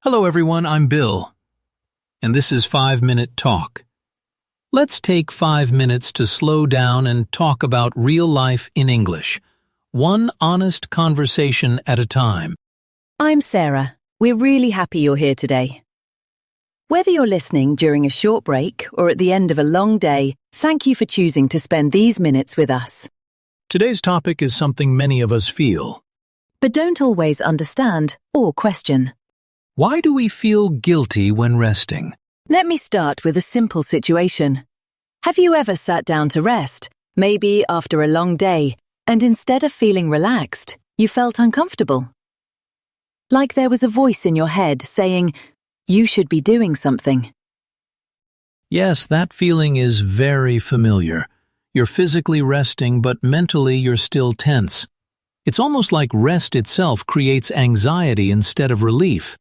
Hello everyone, I'm Bill, and this is 5-Minute Talk. Let's take 5 minutes to slow down and talk about real life in English, one honest conversation at a time. I'm Sarah. We're really happy you're here today. Whether you're listening during a short break or at the end of a long day, thank you for choosing to spend these minutes with us. Today's topic is something many of us feel. But don't always understand or question. Why do we feel guilty when resting? Let me start with a simple situation. Have you ever sat down to rest, maybe after a long day, and instead of feeling relaxed, you felt uncomfortable? Like there was a voice in your head saying, you should be doing something. Yes, that feeling is very familiar. You're physically resting, but mentally you're still tense. It's almost like rest itself creates anxiety instead of relief.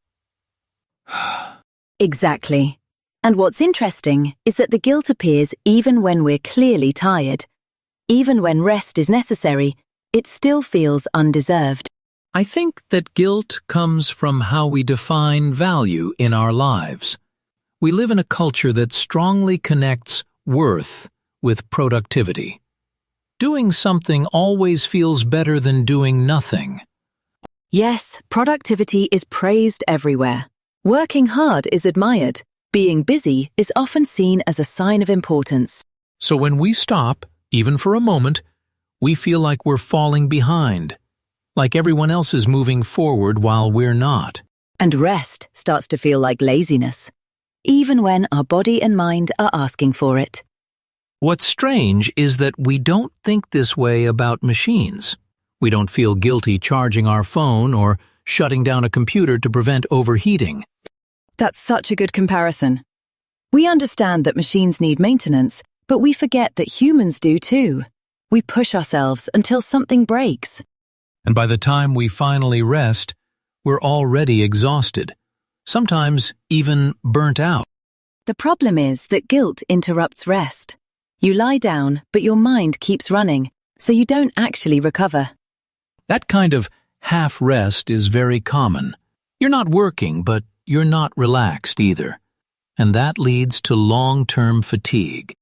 Exactly. And what's interesting is that the guilt appears even when we're clearly tired. Even when rest is necessary, it still feels undeserved. I think that guilt comes from how we define value in our lives. We live in a culture that strongly connects worth with productivity. Doing something always feels better than doing nothing. Yes, productivity is praised everywhere. Working hard is admired. Being busy is often seen as a sign of importance. So when we stop, even for a moment, we feel like we're falling behind, like everyone else is moving forward while we're not. And rest starts to feel like laziness, even when our body and mind are asking for it. What's strange is that we don't think this way about machines. We don't feel guilty charging our phone or shutting down a computer to prevent overheating. That's such a good comparison. We understand that machines need maintenance, but we forget that humans do too. We push ourselves until something breaks. And by the time we finally rest, we're already exhausted, sometimes even burnt out. The problem is that guilt interrupts rest. You lie down, but your mind keeps running, so you don't actually recover. That kind of half rest is very common. You're not working, but you're not relaxed either. And that leads to long-term fatigue.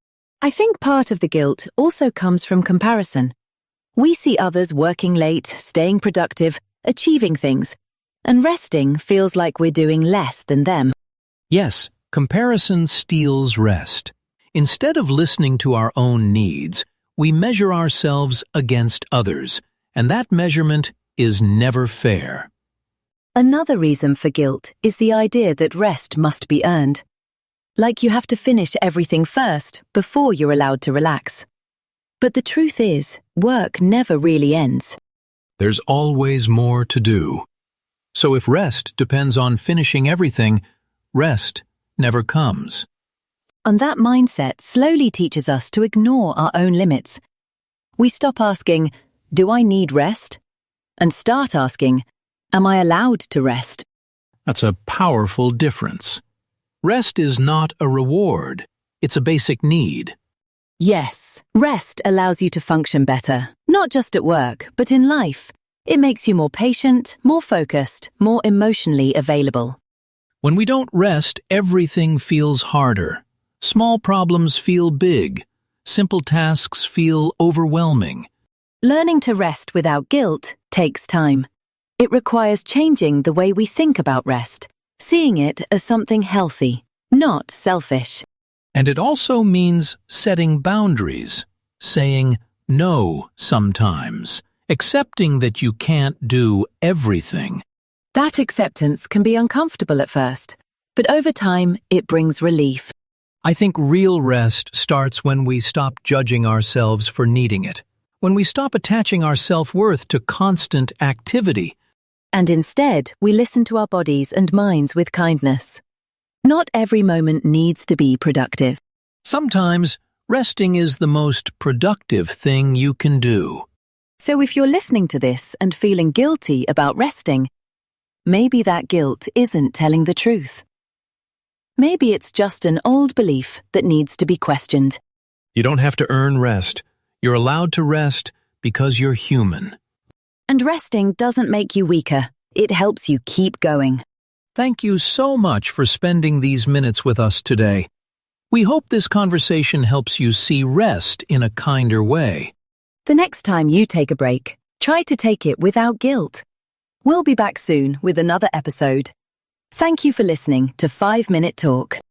I think part of the guilt also comes from comparison. We see others working late, staying productive, achieving things, and resting feels like we're doing less than them. Yes, comparison steals rest. Instead of listening to our own needs, we measure ourselves against others, and that measurement is never fair. Another reason for guilt is the idea that rest must be earned. Like you have to finish everything first before you're allowed to relax. But the truth is, work never really ends. There's always more to do. So if rest depends on finishing everything, rest never comes. And that mindset slowly teaches us to ignore our own limits. We stop asking, do I need rest? And start asking, am I allowed to rest? That's a powerful difference. Rest is not a reward. It's a basic need. Yes, rest allows you to function better, not just at work, but in life. It makes you more patient, more focused, more emotionally available. When we don't rest, everything feels harder. Small problems feel big. Simple tasks feel overwhelming. Learning to rest without guilt takes time. It requires changing the way we think about rest, seeing it as something healthy, not selfish. And it also means setting boundaries, saying no sometimes, accepting that you can't do everything. That acceptance can be uncomfortable at first, but over time it brings relief. I think real rest starts when we stop judging ourselves for needing it, when we stop attaching our self-worth to constant activity. And instead, we listen to our bodies and minds with kindness. Not every moment needs to be productive. Sometimes, resting is the most productive thing you can do. So if you're listening to this and feeling guilty about resting, maybe that guilt isn't telling the truth. Maybe it's just an old belief that needs to be questioned. You don't have to earn rest. You're allowed to rest because you're human. And resting doesn't make you weaker. It helps you keep going. Thank you so much for spending these minutes with us today. We hope this conversation helps you see rest in a kinder way. The next time you take a break, try to take it without guilt. We'll be back soon with another episode. Thank you for listening to 5 Minute Talk.